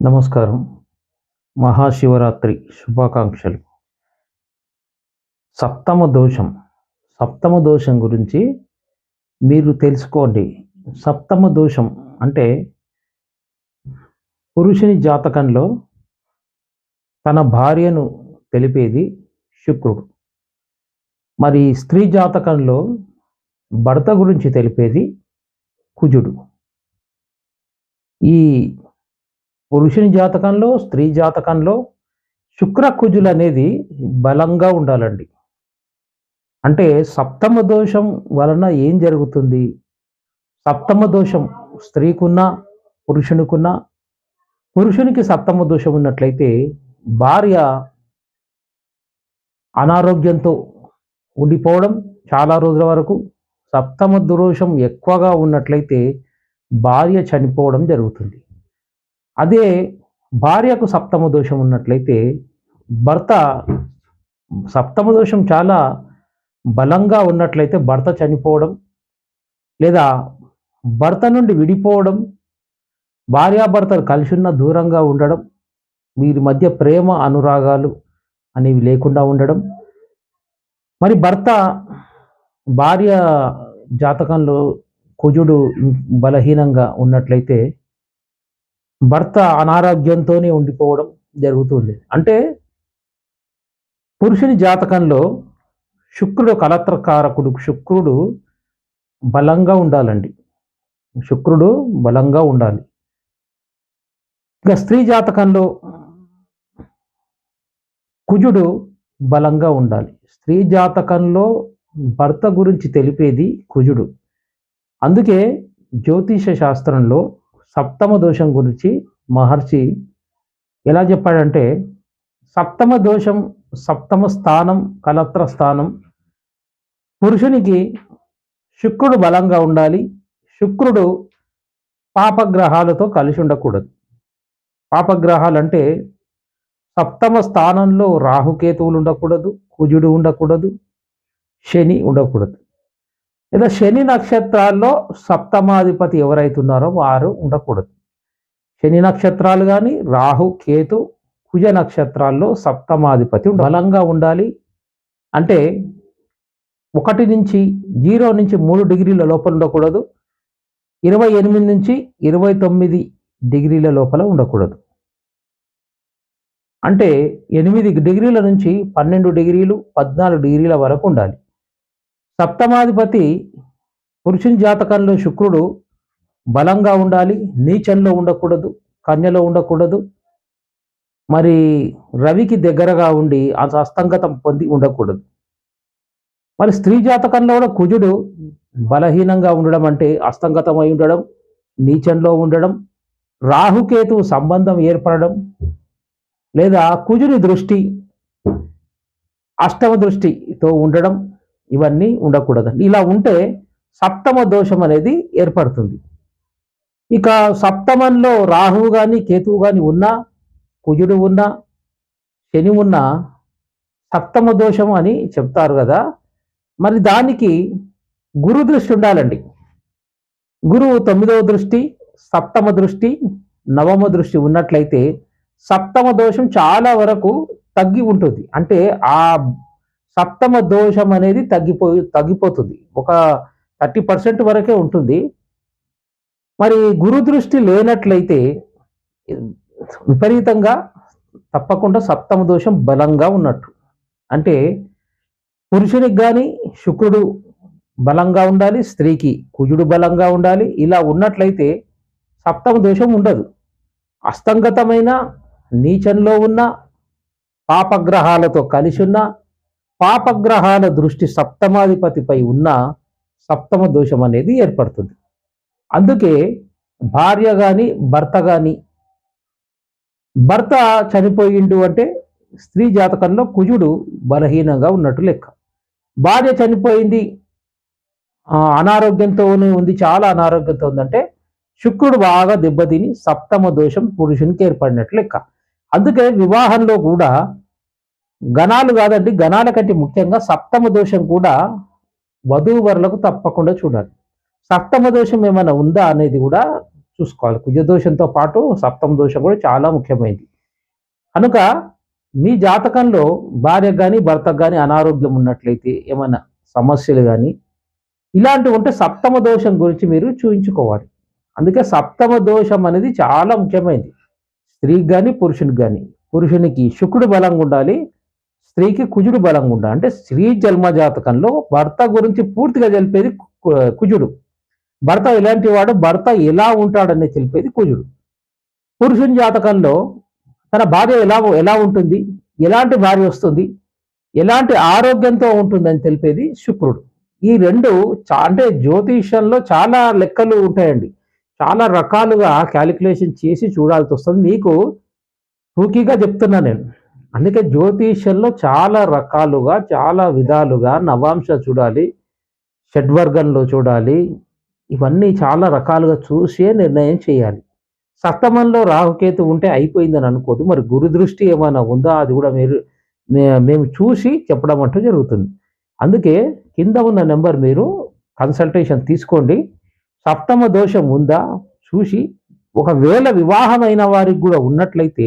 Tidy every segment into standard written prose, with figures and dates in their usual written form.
నమస్కారం. మహాశివరాత్రి శుభాకాంక్షలు. సప్తమ దోషం. సప్తమ దోషం గురించి మీరు తెలుసుకోండి. సప్తమ దోషం అంటే పురుషుని జాతకంలో తన భార్యను తెలిపేది శుక్రుడు. మరి స్త్రీ జాతకంలో భర్త గురించి తెలిపేది కుజుడు. ఈ పురుషుని జాతకంలో, స్త్రీ జాతకంలో శుక్ర కుజులు అనేది బలంగా ఉండాలండి. అంటే సప్తమ దోషం వలన ఏం జరుగుతుంది? సప్తమ దోషం స్త్రీకున్న, పురుషునికున్న, పురుషునికి సప్తమ దోషం ఉన్నట్లయితే భార్య అనారోగ్యంతో ఉండిపోవడం చాలా రోజుల వరకు, సప్తమ దోషం ఎక్కువగా ఉన్నట్లయితే భార్య చనిపోవడం జరుగుతుంది. అదే భార్యకు సప్తమ దోషం ఉన్నట్లయితే భర్త సప్తమ దోషం చాలా బలంగా ఉన్నట్లయితే భర్త చనిపోవడం, లేదా భర్త నుండి విడిపోవడం, భార్యాభర్తలు కలిసి ఉన్న దూరంగా ఉండడం, వీరి మధ్య ప్రేమ అనురాగాలు అనేవి లేకుండా ఉండడం, మరి భార్య జాతకంలో కుజుడు బలహీనంగా ఉన్నట్లయితే భర్త అనారోగ్యంతోనే ఉండిపోవడం జరుగుతుంది. అంటే పురుషుని జాతకంలో శుక్రుడు కలత్రకారకుడు, శుక్రుడు బలంగా ఉండాలండి. శుక్రుడు బలంగా ఉండాలి. ఇక స్త్రీ జాతకంలో కుజుడు బలంగా ఉండాలి. స్త్రీ జాతకంలో భర్త గురించి తెలిపేది కుజుడు. అందుకే జ్యోతిష శాస్త్రంలో సప్తమ దోషం గురించి మహర్షి ఎలా చెప్పాడంటే, సప్తమ దోషం, సప్తమ స్థానం, కలత్ర స్థానం. పురుషునికి శుక్రుడు బలంగా ఉండాలి. శుక్రుడు పాపగ్రహాలతో కలిసి ఉండకూడదు. పాపగ్రహాలు అంటే సప్తమ స్థానంలో రాహుకేతువులు ఉండకూడదు, కుజుడు ఉండకూడదు, శని ఉండకూడదు. లేదా శని నక్షత్రాల్లో సప్తమాధిపతి ఎవరైతున్నారో వారు ఉండకూడదు. శని నక్షత్రాలు కానీ, రాహు, కేతు, కుజ నక్షత్రాల్లో సప్తమాధిపతి బలంగా ఉండాలి. అంటే 1 నుంచి 0 నుంచి 3 డిగ్రీల లోపల ఉండకూడదు. 28 నుంచి 29 డిగ్రీల లోపల ఉండకూడదు. అంటే 8 డిగ్రీల నుంచి 12 డిగ్రీలు, 14 డిగ్రీల వరకు ఉండాలి. సప్తమాధిపతి పురుషుని జాతకంలో శుక్రుడు బలంగా ఉండాలి. నీచంలో ఉండకూడదు, కన్యలో ఉండకూడదు. మరి రవికి దగ్గరగా ఉండి అస్తంగతం పొంది ఉండకూడదు. మరి స్త్రీ జాతకంలో కూడా కుజుడు బలహీనంగా ఉండడం అంటే అస్తంగతమై ఉండడం, నీచంలో ఉండడం, రాహుకేతు సంబంధం ఏర్పడడం, లేదా కుజుని దృష్టి అష్టమ దృష్టితో ఉండడం, ఇవన్నీ ఉండకూడదండి. ఇలా ఉంటే సప్తమ దోషం అనేది ఏర్పడుతుంది. ఇక సప్తమంలో రాహువు కానీ, కేతువు కానీ ఉన్నా, కుజుడు ఉన్నా, శని ఉన్నా సప్తమ దోషం అని చెప్తారు కదా. మరి దానికి గురు దృష్టి ఉండాలండి. గురువు 9వ దృష్టి, సప్తమ దృష్టి, నవమ దృష్టి ఉన్నట్లయితే సప్తమ దోషం చాలా వరకు తగ్గి ఉంటుంది. అంటే ఆ సప్తమ దోషం అనేది తగ్గిపోతుంది. ఒక 30% వరకే ఉంటుంది. మరి గురు దృష్టి లేనట్లయితే విపరీతంగా తప్పకుండా సప్తమ దోషం బలంగా ఉన్నట్టు. అంటే పురుషునికి కానీ శుక్రుడు బలంగా ఉండాలి, స్త్రీకి కుజుడు బలంగా ఉండాలి. ఇలా ఉన్నట్లయితే సప్తమ దోషం ఉండదు. అస్తంగతమైన, నీచంలో ఉన్న, పాపగ్రహాలతో కలిసి ఉన్న, పాపగ్రహాల దృష్టి సప్తమాధిపతిపై ఉన్న సప్తమ దోషం అనేది ఏర్పడుతుంది. అందుకే భార్య కానీ, భర్త కానీ, భర్త చనిపోయిండు అంటే స్త్రీ జాతకంలో కుజుడు బలహీనంగా ఉన్నట్టు లెక్క. భార్య చనిపోయింది, అనారోగ్యంతోనే ఉంది, చాలా అనారోగ్యంతో ఉందంటే శుక్రుడు బాగా దెబ్బతిని సప్తమ దోషం పురుషునికి ఏర్పడినట్లు లెక్క. అందుకే వివాహంలో కూడా గణాలు కాదండి, గణాల కంటే ముఖ్యంగా సప్తమ దోషం కూడా వధూవరులకు తప్పకుండా చూడాలి. సప్తమ దోషం ఏమైనా ఉందా అనేది కూడా చూసుకోవాలి. కుజదోషంతో పాటు సప్తమ దోషం కూడా చాలా ముఖ్యమైనది. కనుక మీ జాతకంలో భార్యకు గాని, భర్తకు గాని అనారోగ్యం ఉన్నట్లయితే, ఏమైనా సమస్యలు గాని ఇలాంటివి ఉంటే సప్తమ దోషం గురించి మీరు చూయించుకోవాలి. అందుకే సప్తమ దోషం అనేది చాలా ముఖ్యమైనది. స్త్రీకి గాని, పురుషునికి గాని. పురుషునికి శుక్రుడు బలంగా ఉండాలి. స్త్రీకి కుజుడు బలంగా ఉండాలి. అంటే స్త్రీ జన్మ జాతకంలో భర్త గురించి పూర్తిగా తెలిపేది కుజుడు. భర్త ఎలాంటి వాడు, భర్త ఎలా ఉంటాడని తెలిపేది కుజుడు. పురుషుని జాతకంలో తన భార్య ఎలా ఉంటుంది, ఎలాంటి భార్య వస్తుంది, ఎలాంటి ఆరోగ్యంతో ఉంటుందని తెలిపేది శుక్రుడు. ఈ రెండు అంటే జ్యోతిష్యంలో చాలా లెక్కలు ఉంటాయండి. చాలా రకాలుగా క్యాలిక్యులేషన్ చేసి చూడాల్సి వస్తుంది. మీకు టూకీగా చెప్తున్నా నేను. అందుకే జ్యోతిష్యంలో చాలా రకాలుగా, చాలా విధాలుగా నవాంశ చూడాలి, షడ్వర్గంలో చూడాలి. ఇవన్నీ చాలా రకాలుగా చూసే నిర్ణయం చేయాలి. సప్తమంలో రాహుకేతు ఉంటే అయిపోయిందని అనుకోదు. మరి గురు దృష్టి ఏమైనా ఉందా, అది కూడా మేము చూసి చెప్పడం అంటూ జరుగుతుంది. అందుకే కింద ఉన్న నెంబర్ మీరు కన్సల్టేషన్ తీసుకోండి. సప్తమ దోషం ఉందా చూసి, ఒకవేళ వివాహమైన వారికి కూడా ఉన్నట్లయితే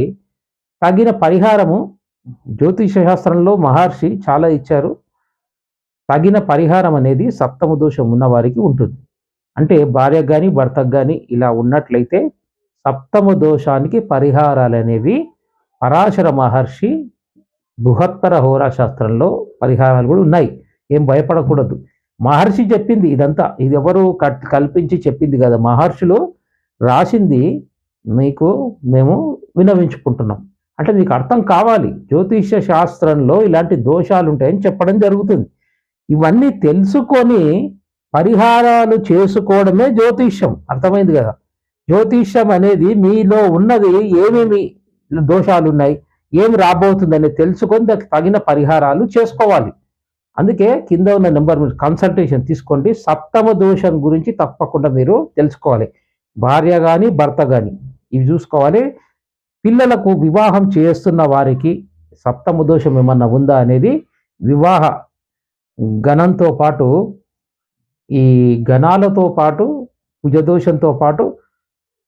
తగిన పరిహారము జ్యోతిష శాస్త్రంలో మహర్షి చాలా ఇచ్చారు. తగిన పరిహారం అనేది సప్తమ దోషం ఉన్న వారికి ఉంటుంది. అంటే భార్యకు కానీ, భర్తకు కానీ ఇలా ఉన్నట్లయితే సప్తమ దోషానికి పరిహారాలు అనేవి పరాశర మహర్షి బృహత్తర హోరాశాస్త్రంలో పరిహారాలు కూడా ఉన్నాయి. ఏం భయపడకూడదు. మహర్షి చెప్పింది ఇదంతా, ఇది ఎవరు కల్పించి చెప్పింది కదా. మహర్షులు రాసింది మేము వినవించుకుంటున్నాం. అంటే మీకు అర్థం కావాలి, జ్యోతిష్య శాస్త్రంలో ఇలాంటి దోషాలు ఉంటాయని చెప్పడం జరుగుతుంది. ఇవన్నీ తెలుసుకొని పరిహారాలు చేసుకోవడమే జ్యోతిష్యం. అర్థమైంది కదా. జ్యోతిష్యం అనేది మీలో ఉన్నది ఏమేమి దోషాలు ఉన్నాయి, ఏమి రాబోతుందని తెలుసుకొని దానికి తగిన పరిహారాలు చేసుకోవాలి. అందుకే కింద ఉన్న నెంబర్ మీరు కన్సల్టేషన్ తీసుకోండి. సప్తమ దోషం గురించి తప్పకుండా మీరు తెలుసుకోవాలి. భార్య కానీ, భర్త కానీ ఇవి చూసుకోవాలి. పిల్లలకు వివాహం చేస్తున్న వారికి సప్తమ దోషం ఏమన్నా ఉందా అనేది వివాహ గణంతో పాటు, ఈ గణాలతో పాటు, కుజదోషంతో పాటు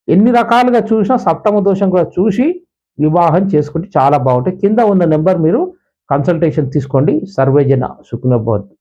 ఎన్ని రకాలుగా చూసినా సప్తమ దోషం కూడా చూసి వివాహం చేసుకుంటే చాలా బాగుంటుంది. కింద ఉన్న నెంబర్ మీరు కన్సల్టేషన్ తీసుకోండి. సర్వేజన సుఖినో భవంతు.